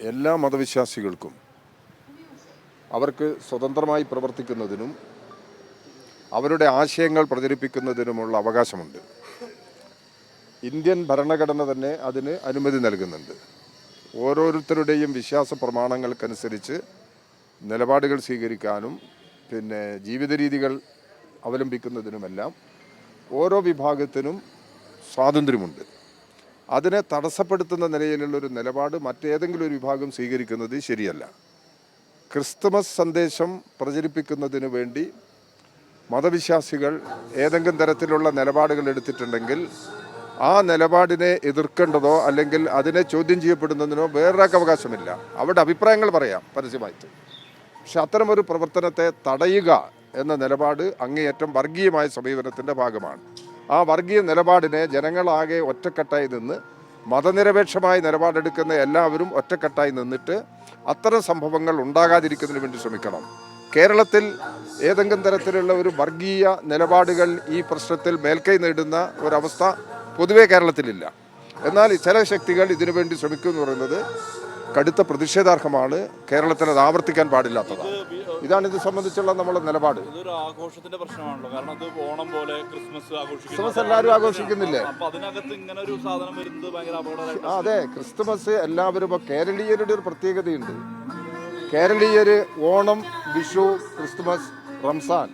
എല്ലാ മതവിശ്വാസികൾക്കും അവർക്ക് സ്വതന്ത്രമായി പ്രവർത്തിക്കുന്നതിനും അവരുടെ ആശയങ്ങൾ പ്രചരിപ്പിക്കുന്നതിനുമുള്ള അവകാശമുണ്ട്. ഇന്ത്യൻ ഭരണഘടന തന്നെ അതിന് അനുമതി നൽകുന്നുണ്ട്. ഓരോരുത്തരുടെയും വിശ്വാസ പ്രമാണങ്ങൾക്കനുസരിച്ച് നിലപാടുകൾ സ്വീകരിക്കാനും ജീവിത രീതികൾ അവലംബിക്കുന്നതിനുമെല്ലാം ഓരോ വിഭാഗത്തിനും സ്വാതന്ത്ര്യമുണ്ട്. അതിനെ തടസ്സപ്പെടുത്തുന്ന നിലയിലുള്ളൊരു നിലപാട് മറ്റേതെങ്കിലും ഒരു വിഭാഗം സ്വീകരിക്കുന്നത് ശരിയല്ല. ക്രിസ്തുമസ് സന്ദേശം പ്രചരിപ്പിക്കുന്നതിന് വേണ്ടി മതവിശ്വാസികൾ ഏതെങ്കിലും തരത്തിലുള്ള നിലപാടുകൾ എടുത്തിട്ടുണ്ടെങ്കിൽ ആ നിലപാടിനെ എതിർക്കേണ്ടതോ അല്ലെങ്കിൽ അതിനെ ചോദ്യം ചെയ്യപ്പെടുന്നതിനോ വേറൊരാൾക്ക് അവകാശമില്ല. അവരുടെ അഭിപ്രായങ്ങൾ പറയാം പരസ്യമായിട്ട്. പക്ഷെ അത്തരമൊരു പ്രവർത്തനത്തെ തടയുക എന്ന നിലപാട് അങ്ങേയറ്റം വർഗീയമായ സമീപനത്തിൻ്റെ ഭാഗമാണ്. ആ വർഗീയ നിലപാടിനെ ജനങ്ങളാകെ ഒറ്റക്കെട്ടായി നിന്ന് മതനിരപേക്ഷമായ നിലപാടെടുക്കുന്ന എല്ലാവരും ഒറ്റക്കെട്ടായി നിന്നിട്ട് അത്തരം സംഭവങ്ങൾ ഉണ്ടാകാതിരിക്കുന്നതിന് വേണ്ടി ശ്രമിക്കണം. കേരളത്തിൽ ഏതെങ്കിലും തരത്തിലുള്ള ഒരു വർഗീയ നിലപാടുകൾ ഈ പ്രശ്നത്തിൽ മേൽക്കൈ നേടുന്ന ഒരവസ്ഥ പൊതുവേ കേരളത്തിലില്ല. എന്നാൽ ചില ശക്തികൾ ഇതിനുവേണ്ടി ശ്രമിക്കുമെന്ന് പറയുന്നത് കടുത്ത പ്രതിഷേധാർഹമാണ്. കേരളത്തിൽ അത് ആവർത്തിക്കാൻ പാടില്ലാത്തതാണ്. ഇതാണ് ഇത് സംബന്ധിച്ചുള്ള നമ്മുടെ നിലപാട്. ആഘോഷത്തിന്റെ പ്രശ്നമാണല്ലോ. കാരണം അത് ഓണം പോലെ ക്രിസ്മസ് എല്ലാവരും ആഘോഷിക്കുന്നില്ലേ? അതെ, ക്രിസ്തുമസ് എല്ലാവരും. ഇപ്പോൾ കേരളീയരുടെ ഒരു പ്രത്യേകതയുണ്ട്. കേരളീയര് ഓണം, വിഷു, ക്രിസ്തുമസ്, റംസാൻ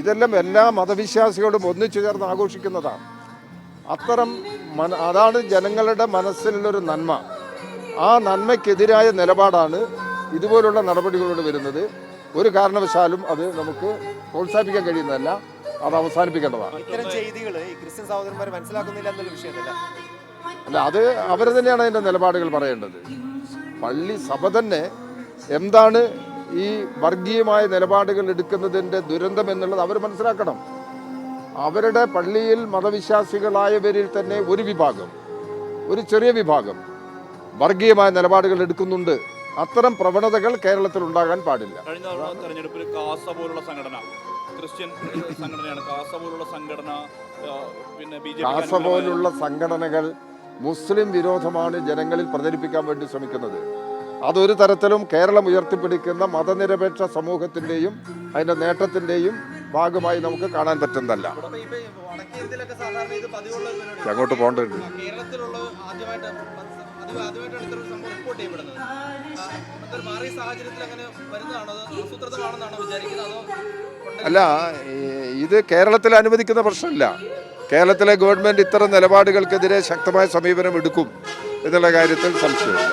ഇതെല്ലാം എല്ലാ മതവിശ്വാസികളും ഒന്നിച്ചു ചേർന്ന് ആഘോഷിക്കുന്നതാണ്. അതാണ് ജനങ്ങളുടെ മനസ്സിലുള്ളൊരു നന്മ. ആ നന്മയ്ക്കെതിരായ നിലപാടാണ് ഇതുപോലുള്ള നടപടികളോട് വരുന്നത്. ഒരു കാരണവശാലും അത് നമുക്ക് പ്രോത്സാഹിപ്പിക്കാൻ കഴിയുന്നതല്ല, അത് അവസാനിപ്പിക്കേണ്ടതാണ്. അല്ല, അത് അവർ തന്നെയാണ് അതിൻ്റെ നിലപാടുകൾ പറയേണ്ടത്. പള്ളി സഭ തന്നെ എന്താണ് ഈ വർഗീയമായ നിലപാടുകൾ എടുക്കുന്നതിൻ്റെ ദുരന്തം എന്നുള്ളത് അവർ മനസ്സിലാക്കണം. അവരുടെ പള്ളിയിൽ മതവിശ്വാസികളായവരിൽ തന്നെ ഒരു വിഭാഗം, ഒരു ചെറിയ വിഭാഗം വർഗീയമായ നിലപാടുകൾ എടുക്കുന്നുണ്ട്. അത്തരം പ്രവണതകൾ കേരളത്തിൽ ഉണ്ടാകാൻ പാടില്ല. കഴിഞ്ഞ തെരഞ്ഞെടുപ്പിൽ കാസ പോലുള്ള സംഘടന, ക്രിസ്ത്യൻ സംഘടനയാണ് കാസ പോലുള്ള സംഘടന, കാസ പോലുള്ള സംഘടനകൾ മുസ്ലിം വിരോധമാണ് ജനങ്ങളിൽ പ്രചരിപ്പിക്കാൻ വേണ്ടി ശ്രമിക്കുന്നത്. അതൊരു തരത്തിലും കേരളം ഉയർത്തിപ്പിടിക്കുന്ന മതനിരപേക്ഷ സമൂഹത്തിൻ്റെയും അതിൻ്റെ നേട്ടത്തിൻ്റെയും ഭാഗമായി നമുക്ക് കാണാൻ പറ്റുന്നതല്ല. അങ്ങോട്ട് പോകേണ്ടതുണ്ട്. അല്ല, ഇത് കേരളത്തിൽ അനുവദിക്കുന്ന പ്രശ്നമില്ല. കേരളത്തിലെ ഗവൺമെൻറ് ഇത്തരം നിലപാടുകൾക്കെതിരെ ശക്തമായ സമീപനം എടുക്കും എന്നുള്ള കാര്യത്തിൽ സംശയമില്ല.